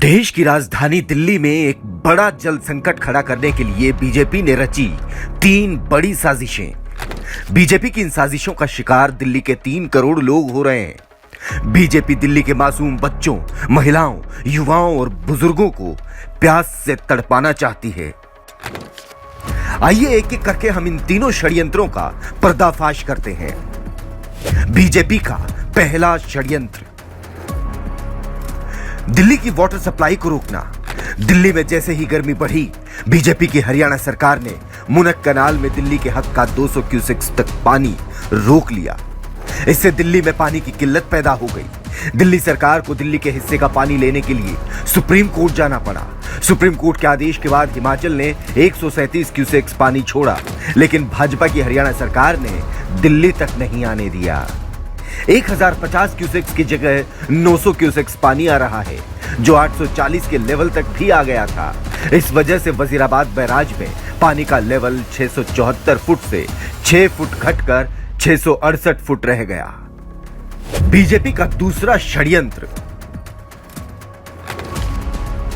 देश की राजधानी दिल्ली में एक बड़ा जल संकट खड़ा करने के लिए बीजेपी ने रची 3 बड़ी साजिशें। बीजेपी की इन साजिशों का शिकार दिल्ली के 3 करोड़ लोग हो रहे हैं। बीजेपी दिल्ली के मासूम बच्चों, महिलाओं, युवाओं और बुजुर्गों को प्यास से तड़पाना चाहती है। आइए एक एक करके हम इन तीनों षड्यंत्रों का पर्दाफाश करते हैं। बीजेपी का पहला षड्यंत्र, दिल्ली की वाटर सप्लाई को रोकना। दिल्ली में जैसे ही गर्मी बढ़ी, बीजेपी की हरियाणा सरकार ने मुनक कनाल में दिल्ली के हक का 200 क्यूसेक्स तक पानी रोक लिया। इससे दिल्ली में पानी की किल्लत पैदा हो गई। दिल्ली सरकार को दिल्ली के हिस्से का पानी लेने के लिए सुप्रीम कोर्ट जाना पड़ा। सुप्रीम कोर्ट के आदेश के बाद हिमाचल ने 137 क्यूसेक्स पानी छोड़ा, लेकिन भाजपा की हरियाणा सरकार ने दिल्ली तक नहीं आने दिया। 1050 क्यूसेक्स की जगह 900 क्यूसेक्स पानी आ रहा है, जो 840 के लेवल तक भी आ गया था। इस वजह से वजीराबाद बैराज में पानी का लेवल 674 फुट से 6 फुट घटकर 668 फुट रह गया। बीजेपी का दूसरा षड्यंत्र,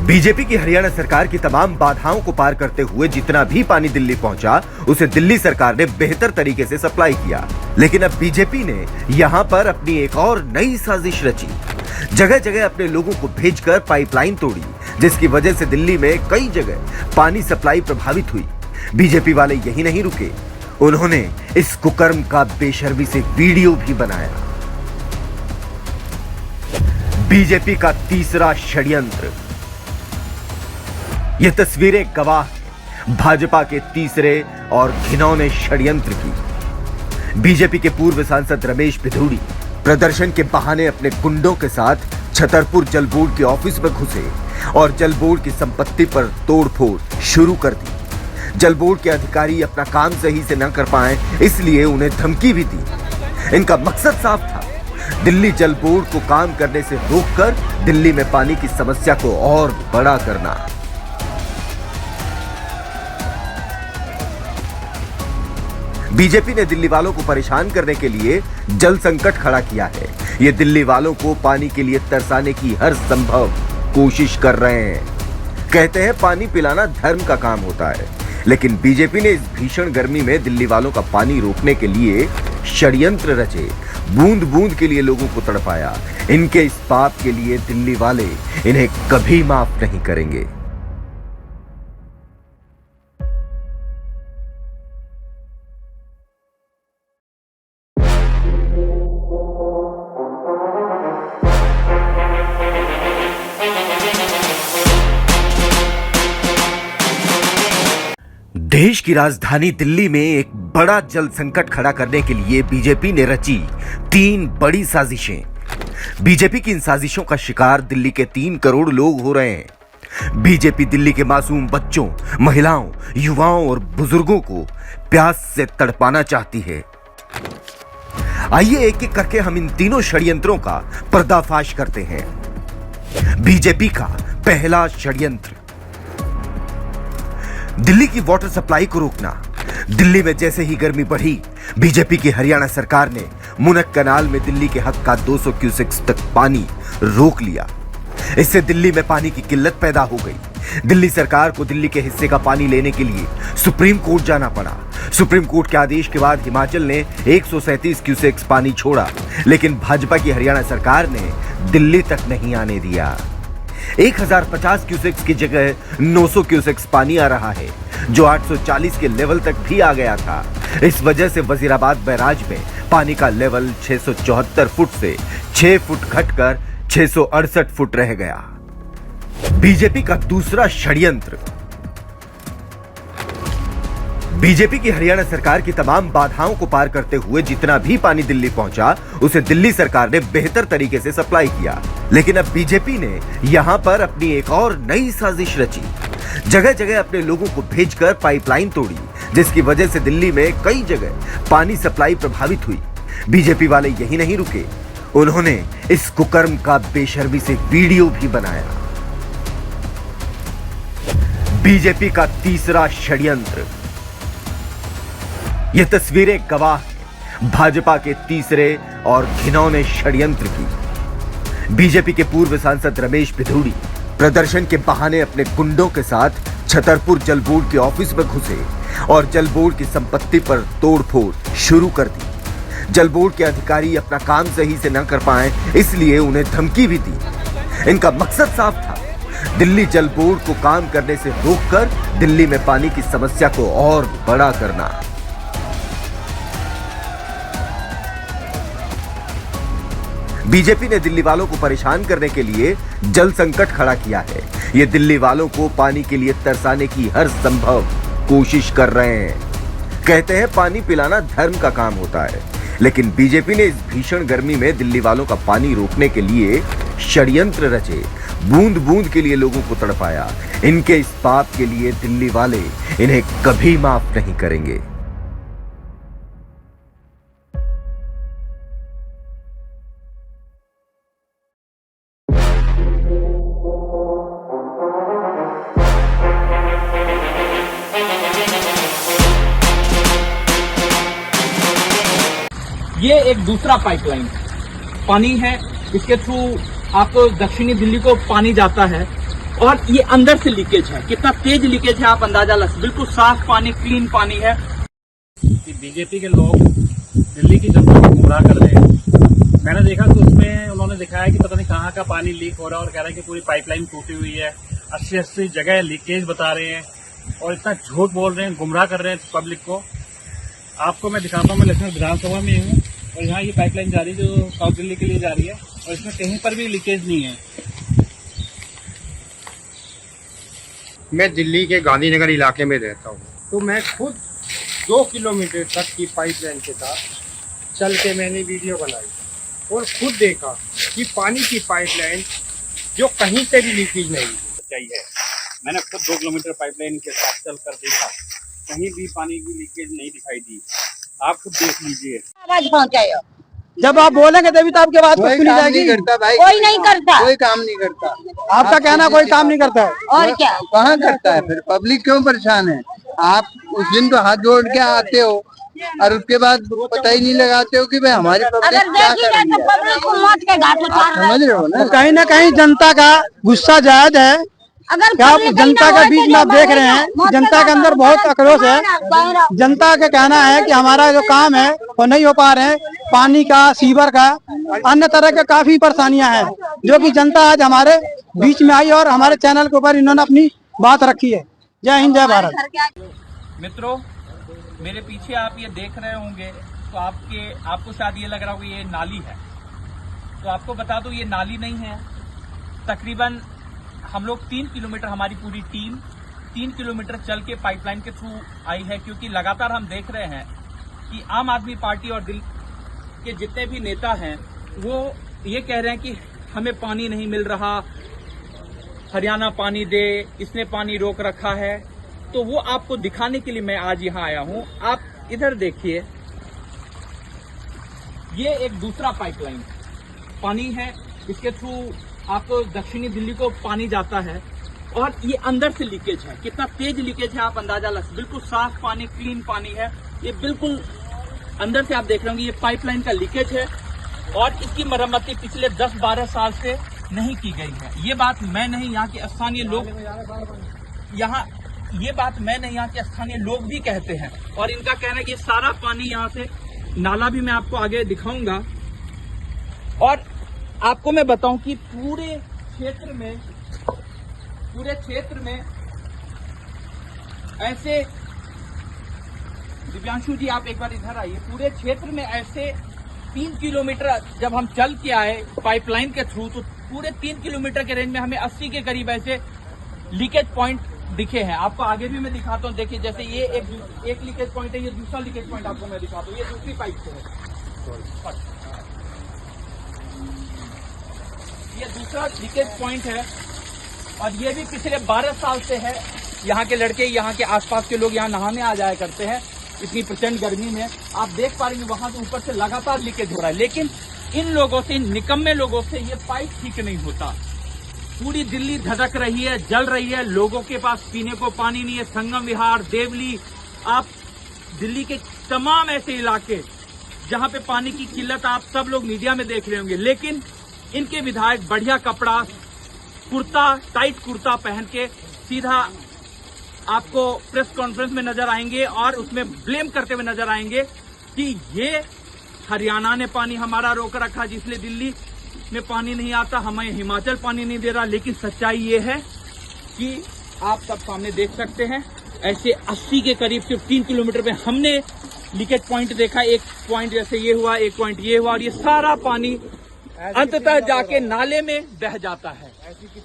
बीजेपी की हरियाणा सरकार की तमाम बाधाओं को पार करते हुए जितना भी पानी दिल्ली पहुंचा, उसे दिल्ली सरकार ने बेहतर तरीके से सप्लाई किया। लेकिन अब बीजेपी ने यहां पर अपनी एक और नई साजिश रची। जगह जगह अपने लोगों को भेजकर पाइपलाइन तोड़ी, जिसकी वजह से दिल्ली में कई जगह पानी सप्लाई प्रभावित हुई। बीजेपी वाले यही नहीं रुके, उन्होंने इस कुकर्म का बेशर्मी से वीडियो भी बनाया। बीजेपी का तीसरा षड्यंत्र, ये तस्वीरें गवाह हैं भाजपा के तीसरे और घिनौने षड्यंत्र की। बीजेपी के पूर्व सांसद रमेश पिधूड़ी प्रदर्शन के बहाने अपने गुंडों के साथ छतरपुर जल बोर्ड के ऑफिस में घुसे और जल बोर्ड की संपत्ति पर तोड़फोड़ शुरू कर दी। जल बोर्ड के अधिकारी अपना काम सही से न कर पाए, इसलिए उन्हें धमकी भी दी। इनका मकसद साफ था, दिल्ली जल बोर्ड को काम करने से रोककर दिल्ली में पानी की समस्या को और बड़ा करना। बीजेपी ने दिल्ली वालों को परेशान करने के लिए जल संकट खड़ा किया है। ये दिल्ली वालों को पानी के लिए तरसाने की हर संभव कोशिश कर रहे हैं। कहते हैं पानी पिलाना धर्म का काम होता है, लेकिन बीजेपी ने इस भीषण गर्मी में दिल्ली वालों का पानी रोकने के लिए षड्यंत्र रचे, बूंद बूंद के लिए लोगों को तड़पाया। इनके इस पाप के लिए दिल्ली वाले इन्हें कभी माफ नहीं करेंगे। देश की राजधानी दिल्ली में एक बड़ा जल संकट खड़ा करने के लिए बीजेपी ने रची 3 बड़ी साजिशें। बीजेपी की इन साजिशों का शिकार दिल्ली के 3 करोड़ लोग हो रहे हैं। बीजेपी दिल्ली के मासूम बच्चों, महिलाओं, युवाओं और बुजुर्गों को प्यास से तड़पाना चाहती है। आइए एक एक करके हम इन तीनों षड्यंत्रों का पर्दाफाश करते हैं। बीजेपी का पहला षड्यंत्र, दिल्ली की वाटर सप्लाई को रोकना। दिल्ली में जैसे ही गर्मी बढ़ी, बीजेपी की हरियाणा सरकार ने मुनक कनाल में दिल्ली के हक का 200 क्यूसेक्स तक पानी रोक लिया। इससे दिल्ली में पानी की किल्लत पैदा हो गई। दिल्ली सरकार को दिल्ली के हिस्से का पानी लेने के लिए सुप्रीम कोर्ट जाना पड़ा। सुप्रीम कोर्ट के आदेश के बाद हिमाचल ने 137 क्यूसेक्स पानी छोड़ा, लेकिन भाजपा की हरियाणा सरकार ने दिल्ली तक नहीं आने दिया। 1050 क्यूसेक्स की जगह 900 क्यूसेक्स पानी आ रहा है, जो 840 के लेवल तक भी आ गया था। इस वजह से वजीराबाद बैराज में पानी का लेवल 674 फुट से 6 फुट घटकर 668 फुट रह गया। बीजेपी का दूसरा षड्यंत्र, बीजेपी की हरियाणा सरकार की तमाम बाधाओं को पार करते हुए जितना भी पानी दिल्ली पहुंचा, उसे दिल्ली सरकार ने बेहतर तरीके से सप्लाई किया। लेकिन अब बीजेपी ने यहां पर अपनी एक और नई साजिश रची। जगह जगह अपने लोगों को भेजकर पाइपलाइन तोड़ी, जिसकी वजह से दिल्ली में कई जगह पानी सप्लाई प्रभावित हुई। बीजेपी वाले यही नहीं रुके, उन्होंने इस कुकर्म का बेशर्मी से वीडियो भी बनाया। बीजेपी का तीसरा षड्यंत्र, ये तस्वीरें गवाह हैं भाजपा के तीसरे और घिनौने षड्यंत्र की। बीजेपी के पूर्व सांसद रमेश पिधूड़ी प्रदर्शन के बहाने अपने गुंडों के साथ छतरपुर जल बोर्ड के ऑफिस में घुसे और जल बोर्ड की संपत्ति पर तोड़फोड़ शुरू कर दी। जल बोर्ड के अधिकारी अपना काम सही से न कर पाए, इसलिए उन्हें धमकी भी दी। इनका मकसद साफ था, दिल्ली जल बोर्ड को काम करने से रोककर दिल्ली में पानी की समस्या को और बड़ा करना। बीजेपी ने दिल्ली वालों को परेशान करने के लिए जल संकट खड़ा किया है। ये दिल्ली वालों को पानी के लिए तरसाने की हर संभव कोशिश कर रहे हैं। कहते हैं पानी पिलाना धर्म का काम होता है, लेकिन बीजेपी ने इस भीषण गर्मी में दिल्ली वालों का पानी रोकने के लिए षड्यंत्र रचे, बूंद बूंद के लिए लोगों को तड़पाया। इनके इस पाप के लिए दिल्ली वाले इन्हें कभी माफ नहीं करेंगे। ये एक दूसरा पाइपलाइन पानी है, इसके थ्रू आपको दक्षिणी दिल्ली को पानी जाता है और ये अंदर से लीकेज है। कितना तेज लीकेज है आप अंदाजा लगा, बिल्कुल साफ पानी, क्लीन पानी है। बीजेपी के लोग दिल्ली की जनता को गुमराह कर रहे हैं। मैंने देखा तो उसमें उन्होंने दिखाया कि पता नहीं कहाँ का पानी लीक हो रहा है और कह रहे हैं कि पूरी पाइपलाइन टूटी हुई है। 80 जगह लीकेज बता रहे हैं और इतना झूठ बोल रहे हैं, गुमराह कर रहे हैं पब्लिक को। आपको मैं दिखाता हूँ, मैं लखनऊ विधानसभा में हूँ और यहाँ ये पाइपलाइन जा रही है जो साउथ दिल्ली के लिए जा रही है और इसमें कहीं पर भी लीकेज नहीं है। मैं दिल्ली के गांधीनगर इलाके में रहता हूँ, तो मैं खुद 2 किलोमीटर तक की पाइपलाइन के साथ चल के मैंने वीडियो बनाई और खुद देखा कि पानी की पाइपलाइन जो कहीं से भी लीकेज नहीं चाहिए। मैंने खुद 2 किलोमीटर पाइपलाइन के साथ चल कर देखा, कहीं भी पानी की लीकेज नहीं दिखाई दी। आप खुद देख लीजिए। आवाज पहुंचाए, जब आप बोलेंगे तभी तो आपकी बात को सुनी जाएगी। करता भाई, कोई नहीं करता, कोई काम नहीं करता। आपका कहना कोई काम नहीं करता है और क्या। कहाँ करता है फिर? पब्लिक क्यों परेशान है? आप उस दिन तो हाथ जोड़ के आते हो और उसके बाद पता ही नहीं लगाते हो कि भाई हमारी अगर पब्लिक क्या देखी कर जाए रही तो है। पब्लिक को मौत के घाट उतार रहे हैं। समझ रहे हो ना? तो कहीं ना कहीं जनता का गुस्सा जायज है। अगर क्या आप पब्लिक जनता ना के बीच में आप होए देख तो रहे हैं मौत कि जनता के अंदर बहुत आक्रोश है। जनता का कहना है कि हमारा जो काम है वो नहीं हो पा रहे हैं। पानी का, सीवर का, अन्य तरह के काफी परेशानियां हैं, जो कि जनता आज हमारे बीच में आई और हमारे चैनल के ऊपर इन्होंने अपनी बात रखी है। जय हिंद, जय भारत। मित्रों, मेरे पीछे आप ये देख रहे होंगे तो आपको शायद ये लग रहा होगा ये नाली है। तो आपको बता दूं ये नाली नहीं है। तकरीबन हम लोग 3 किलोमीटर, हमारी पूरी टीम 3 किलोमीटर चल के पाइपलाइन के थ्रू आई है, क्योंकि लगातार हम देख रहे हैं कि आम आदमी पार्टी और दिल्ली के जितने भी नेता हैं वो ये कह रहे हैं कि हमें पानी नहीं मिल रहा, हरियाणा पानी दे, इसने पानी रोक रखा है। तो वो आपको दिखाने के लिए मैं आज यहाँ आया हूँ। आप इधर देखिए, ये एक दूसरा पाइपलाइन पानी है, इसके थ्रू आपको दक्षिणी दिल्ली को पानी जाता है और ये अंदर से लीकेज है। कितना तेज लीकेज है आप अंदाजा लगा, बिल्कुल साफ पानी, क्लीन पानी है। ये बिल्कुल अंदर से आप देख रहे होंगे ये पाइपलाइन का लीकेज है और इसकी मरम्मती पिछले 10-12 साल से नहीं की गई है। ये बात मैं नहीं, यहाँ के स्थानीय लोग यहाँ के स्थानीय लोग भी कहते हैं और इनका कहना है कि सारा पानी यहाँ से, नाला भी मैं आपको आगे दिखाऊंगा। और आपको मैं बताऊं कि पूरे क्षेत्र में ऐसे, दिव्यांशु जी आप एक बार इधर आइए, पूरे क्षेत्र में ऐसे 3 किलोमीटर जब हम चल के आए पाइपलाइन के थ्रू, तो पूरे 3 किलोमीटर के रेंज में हमें 80 के करीब ऐसे लीकेज पॉइंट दिखे हैं। आपको आगे भी मैं दिखाता हूँ। देखिए, जैसे ये एक लीकेज पॉइंट है, ये दूसरा लीकेज पॉइंट आपको मैं दिखाता हूँ। ये दूसरी पाइप से है, ये दूसरा लीकेज पॉइंट है और ये भी पिछले 12 साल से है। यहाँ के लड़के, यहाँ के आसपास के लोग यहाँ नहाने आ जाया करते हैं इतनी प्रचंड गर्मी में। आप देख पा रहे हैं वहां से ऊपर से लगातार लीकेज हो रहा है, लेकिन इन लोगों से, इन निकम्मे लोगों से ये पाइप ठीक नहीं होता। पूरी दिल्ली धधक रही है, जल रही है, लोगों के पास पीने को पानी नहीं है। संगम विहार, देवली, आप दिल्ली के तमाम ऐसे इलाके जहां पे पानी की किल्लत आप सब लोग मीडिया में देख रहे होंगे, लेकिन इनके विधायक बढ़िया कपड़ा, कुर्ता, टाइट कुर्ता पहन के सीधा आपको प्रेस कॉन्फ्रेंस में नजर आएंगे और उसमें ब्लेम करते हुए नजर आएंगे कि ये हरियाणा ने पानी हमारा रोक रखा, जिसलिए दिल्ली में पानी नहीं आता, हमें हिमाचल पानी नहीं दे रहा। लेकिन सच्चाई ये है कि आप सब सामने देख सकते हैं, ऐसे 80 के करीब सिर्फ 3 किलोमीटर में हमने लीकेज पॉइंट देखा। एक पॉइंट जैसे ये हुआ, एक पॉइंट ये हुआ, और ये सारा पानी अंततः जाके नाले में बह जाता है।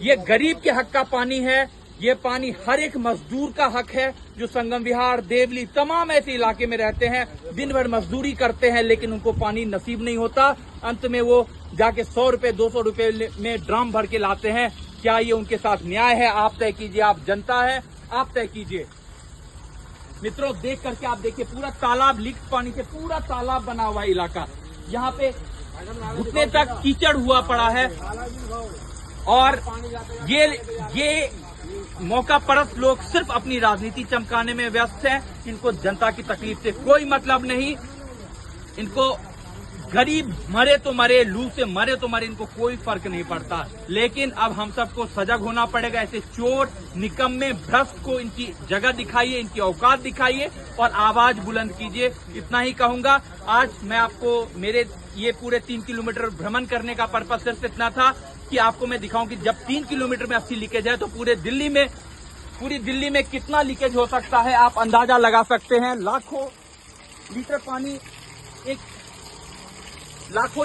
ये गरीब के हक का पानी है, ये पानी हर एक मजदूर का हक है जो संगम विहार, देवली, तमाम ऐसे इलाके में रहते हैं, दिन भर मजदूरी करते हैं, लेकिन उनको पानी नसीब नहीं होता। अंत में वो जाके 100 रुपए 200 रुपए में ड्रम भर के लाते हैं। क्या ये उनके साथ न्याय है? आप तय कीजिए, आप जनता है, आप तय कीजिए। मित्रों, देख करके आप देखिए, पूरा तालाब, लीक पानी से पूरा तालाब बना हुआ इलाका, यहाँ पे घुटने तक कीचड़ हुआ पड़ा है। और ये मौका परस्त लोग सिर्फ अपनी राजनीति चमकाने में व्यस्त हैं। इनको जनता की तकलीफ से कोई मतलब नहीं। इनको गरीब मरे तो मरे, लू से मरे तो मरे, इनको कोई फर्क नहीं पड़ता। लेकिन अब हम सबको सजग होना पड़ेगा। ऐसे चोर, निकम्मे, भ्रष्ट को इनकी जगह दिखाइए, इनकी औकात दिखाइए और आवाज बुलंद कीजिए। इतना ही कहूंगा। आज मैं आपको मेरे ये पूरे 3 किलोमीटर भ्रमण करने का पर्पज सिर्फ इतना था कि आपको मैं दिखाऊं कि जब 3 किलोमीटर में 80 लीकेज है तो पूरी दिल्ली में कितना लीकेज हो सकता है, आप अंदाजा लगा सकते हैं। लाखों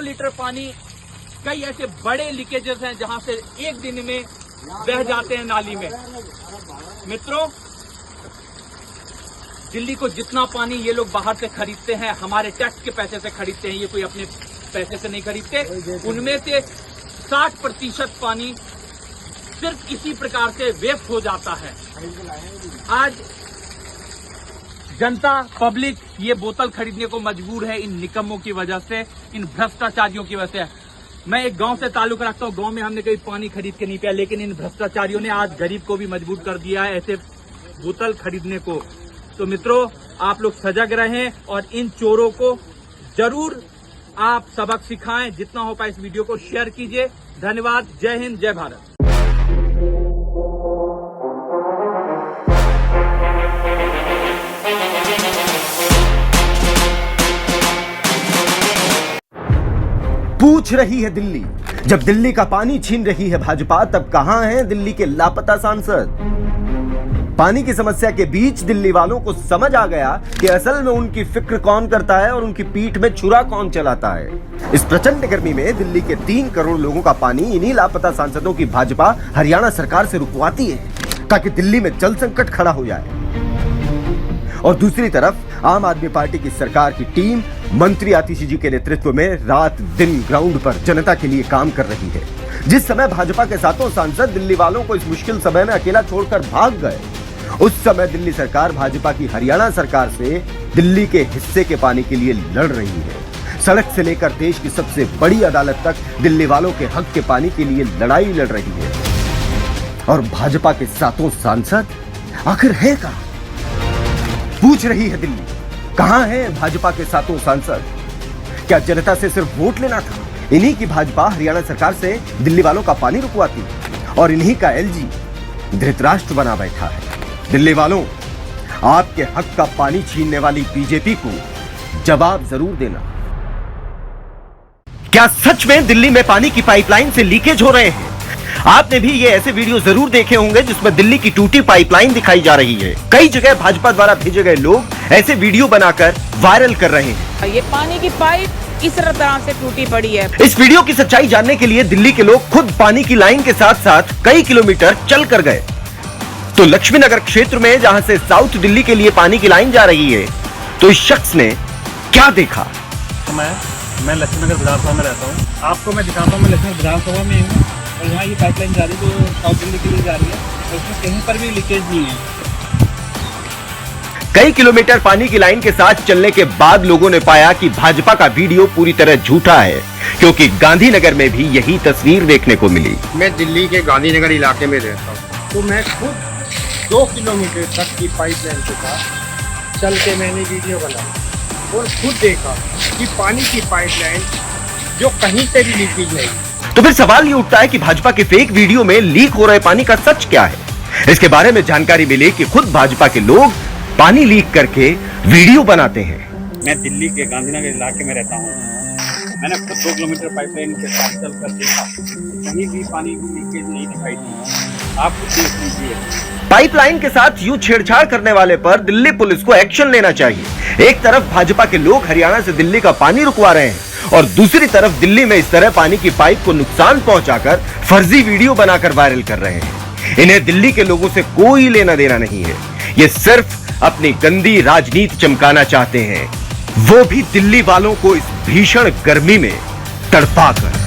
लीटर पानी, कई ऐसे बड़े लीकेजेस हैं जहां से एक दिन में बह जाते हैं नाली में। मित्रों, दिल्ली को जितना पानी ये लोग बाहर से खरीदते हैं, हमारे टैक्स के पैसे से खरीदते हैं, ये कोई अपने पैसे से नहीं खरीदते। उनमें से 60% पानी सिर्फ इसी प्रकार से वेस्ट हो जाता है। आज जनता, पब्लिक ये बोतल खरीदने को मजबूर है इन निकम्मों की वजह से, इन भ्रष्टाचारियों की वजह से। मैं एक गांव से ताल्लुक रखता हूं, गांव में हमने कभी पानी खरीद के नहीं पिया, लेकिन इन भ्रष्टाचारियों ने आज गरीब को भी मजबूर कर दिया है ऐसे बोतल खरीदने को। तो मित्रों, आप लोग सजग रहें और इन चोरों को जरूर आप सबक सिखाएं। जितना हो पाए इस वीडियो को शेयर कीजिए। धन्यवाद। जय हिंद, जय भारत। पूछ रही है दिल्ली, जब दिल्ली का पानी छीन रही है भाजपा, तब कहां हैं दिल्ली के लापता सांसद? पानी की समस्या के बीच दिल्ली वालों को समझ आ गया कि असल में उनकी फिक्र कौन करता है और उनकी पीठ में छुरा कौन चलाता है। इस प्रचंड गर्मी में दिल्ली के 3 करोड़ लोगों का पानी इन्हीं लापता सांसदों की भाजपा हरियाणा सरकार से रुकवाती है ताकि दिल्ली में जल संकट खड़ा हो जाए। और दूसरी तरफ आम आदमी पार्टी की सरकार की टीम मंत्री आतिशी जी के नेतृत्व में रात दिन ग्राउंड पर जनता के लिए काम कर रही है। जिस समय भाजपा के सातों सांसद दिल्ली वालों को इस मुश्किल समय में अकेला छोड़कर भाग गए, उस समय दिल्ली सरकार भाजपा की हरियाणा सरकार से दिल्ली के हिस्से के पानी के लिए लड़ रही है। सड़क से लेकर देश की सबसे बड़ी अदालत तक दिल्ली वालों के हक के पानी के लिए लड़ाई लड़ रही है। और भाजपा के सातों सांसद आखिर है कहां? पूछ रही है दिल्ली, कहां है भाजपा के सातों सांसद? क्या जनता से सिर्फ वोट लेना था? इन्हीं की भाजपा हरियाणा सरकार से दिल्ली वालों का पानी रुकवाती और इन्हीं का एलजी धृतराष्ट्र बना बैठा है। दिल्ली वालों, आपके हक का पानी छीनने वाली बीजेपी को जवाब जरूर देना। क्या सच में दिल्ली में पानी की पाइपलाइन से लीकेज हो रहे हैं? आपने भी ये ऐसे वीडियो जरूर देखे होंगे जिसमें दिल्ली की टूटी पाइपलाइन दिखाई जा रही है। कई जगह भाजपा द्वारा भेजे गए लोग ऐसे वीडियो बनाकर वायरल कर रहे हैं। ये पानी की पाइप इस तरह से टूटी पड़ी है। इस वीडियो की सच्चाई जानने के लिए दिल्ली के लोग खुद पानी की लाइन के साथ साथ कई किलोमीटर चल कर गए। तो लक्ष्मी नगर क्षेत्र में, जहां से साउथ दिल्ली के लिए पानी की लाइन जा रही है, तो इस शख्स ने क्या देखा? तो मैं लक्ष्मी नगर विधानसभा में रहता हूँ। आपको मैं दिखाता हूँ, मैं लक्ष्मी विधानसभा में हूँ और यहाँ ये पाइपलाइन जा रही है जो साउथ दिल्ली के लिए जा रही है, और उसमें कहीं पर भी लीकेज नहीं है। कई किलोमीटर पानी की लाइन के साथ चलने के बाद लोगों ने पाया कि भाजपा का वीडियो पूरी तरह झूठा है, क्योंकि गांधीनगर में भी यही तस्वीर देखने को मिली। मैं दिल्ली के गांधीनगर इलाके में रहता हूँ, तो मैं खुद 2 किलोमीटर तक की पाइपलाइन के साथ चल के मैंने वीडियो बनाई और खुद देखा कि पानी की पाइपलाइन जो कहीं से भी लीकेज नहीं। तो फिर सवाल ये उठता है कि भाजपा के फेक वीडियो में लीक हो रहे पानी का सच क्या है। इसके बारे में जानकारी मिली कि खुद भाजपा के लोग पानी लीक करके वीडियो बनाते हैं। मैं दिल्ली के गांधीनगर इलाके में रहता हूँ। मैंने खुद 2 किलोमीटर पाइपलाइन के साथ चलकर देखा, कहीं भी पानी लीकेज नहीं दिखाई दी। आप खुद देख लीजिए। पाइपलाइन के साथ यूं छेड़छाड़ करने वाले पर दिल्ली पुलिस को एक्शन लेना चाहिए। एक तरफ भाजपा के लोग हरियाणा से दिल्ली का पानी रुकवा रहे हैं और दूसरी तरफ दिल्ली में इस तरह पानी की पाइप को नुकसान पहुंचाकर फर्जी वीडियो बनाकर वायरल कर रहे हैं। इन्हें दिल्ली के लोगों से कोई लेना देना नहीं है। ये सिर्फ अपनी गंदी राजनीति चमकाना चाहते हैं, वो भी दिल्ली वालों को इस भीषण गर्मी में तड़पाकर।